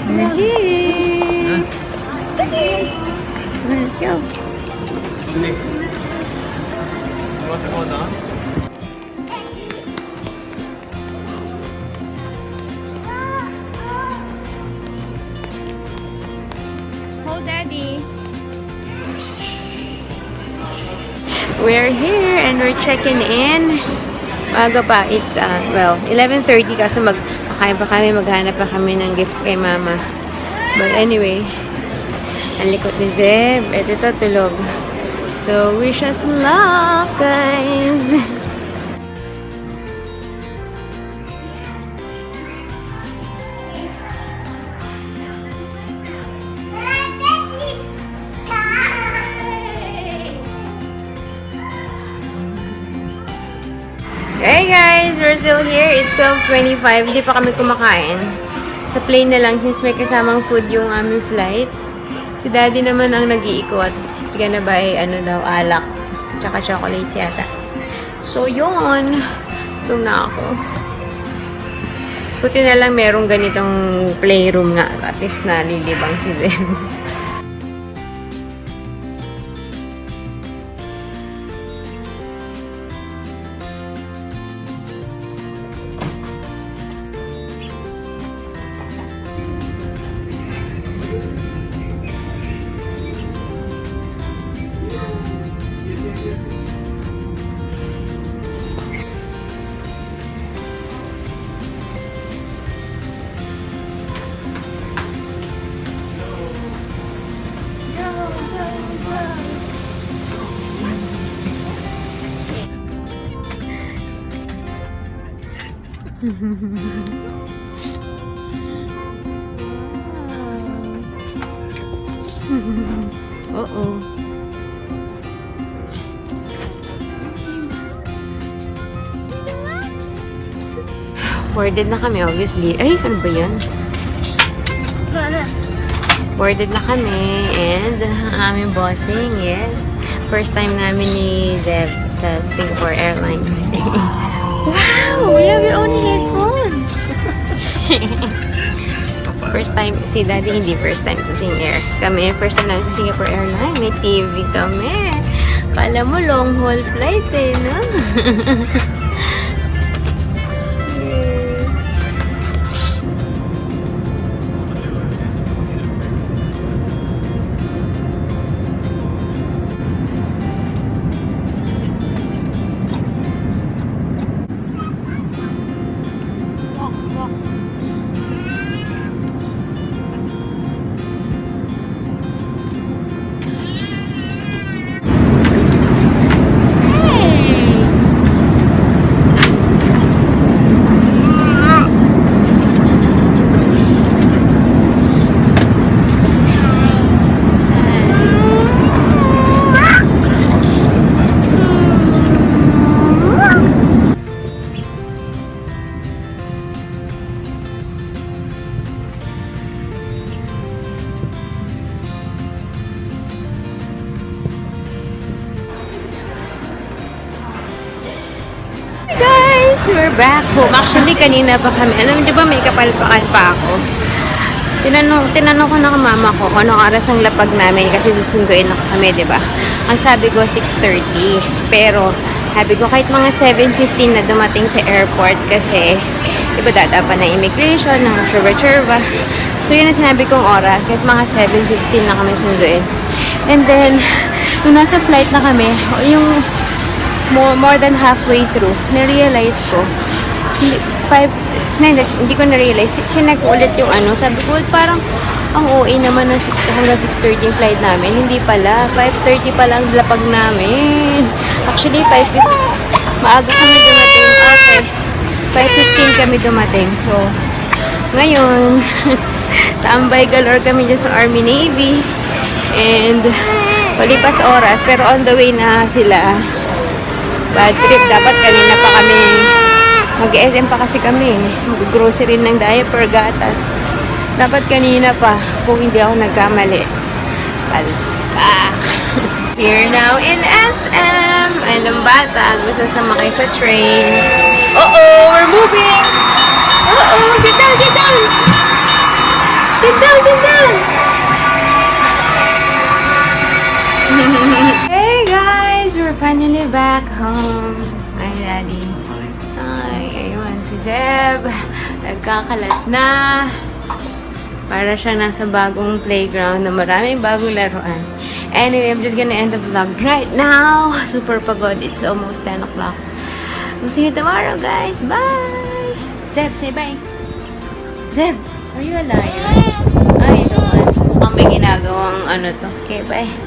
We're here. Let's go. Want to go down? Hold daddy. We're here and we're checking in. Maaga pa. It's, well, 11:30 kasi makain pa kami, maghanap pa kami ng gift kay mama. But anyway, ang likot ni Zeb. Ito tulog. So, wish us luck, guys! Hey guys, we're still here. It's 12:25. Hindi pa kami kumakain. Sa plane na lang since may kasamang food yung aming flight. Si daddy naman ang nag-iikot. He's gonna buy, alak. Tsaka chocolates yata. So, yun. Tulog na ako. Buti na lang merong ganitong playroom nga. At least nalilibang si Zen. Uh-oh. Boarded na kami, obviously. Ay, ano ba yan? Boarded na kami. And, ang aming bossing, yes. First time namin ni Zeb sa Singapore Airlines. Wow! We have your own headphone! First time, si Daddy hindi first time sa Sing Air. Kami, first time namin sa Singapore Airlines. May TV kami. Kala mo long haul flight eh, no? We're back home. Actually, kanina pa kami. Alam niyo ba, may kapalpakan pa ako. Tinanong ko na kay mama ko kung anong oras ang lapag namin kasi susunduin na kami, di ba? Ang sabi ko, 6:30. Pero, sabi ko, kahit mga 7:15 na dumating sa airport kasi, di ba, dadapan ng immigration, ng churba-churba. So, yun ang sinabi kong oras. Kahit mga 7:15 na kami sunduin. And then, nung nasa flight na kami, yung more than halfway through, na-realize ko, hindi ko na-realize, chinek ko ulit yung sabi ko, parang, ang OA naman ng 6 hanggang 6:30 flight namin, hindi pala, 5:30 pa lang lapag namin. Actually, 5:50, maaga kami dumating, okay, 5:15 kami dumating, so, ngayon, tambay galore kami dyan sa Army Navy, and, walipas oras, pero on the way na sila. Bad trip. Dapat kanina pa kami mag-SM pa kasi kami. Mag-grocery ng diaper, gatas. Dapat kanina pa kung hindi ako nagkamali. Palpak. Here now in SM. Ay, ng bata. Gusto sumakay sa train. Uh-oh! We're moving! Uh-oh! Sit down! Sit down! Sit down! sit down! Hey guys! We're finally back home. Hi, Daddy. Hi, ayun, si Zeb. Nagkakalat na. Para siya nasa bagong playground na maraming bagong laruan. Anyway, I'm just gonna end the vlog right now. Super pagod. It's almost 10 o'clock. We'll see you tomorrow, guys. Bye! Zeb, say bye. Zeb, are you alive? Ay, ito man. Mukhang may ginagawang ano to. Okay, bye.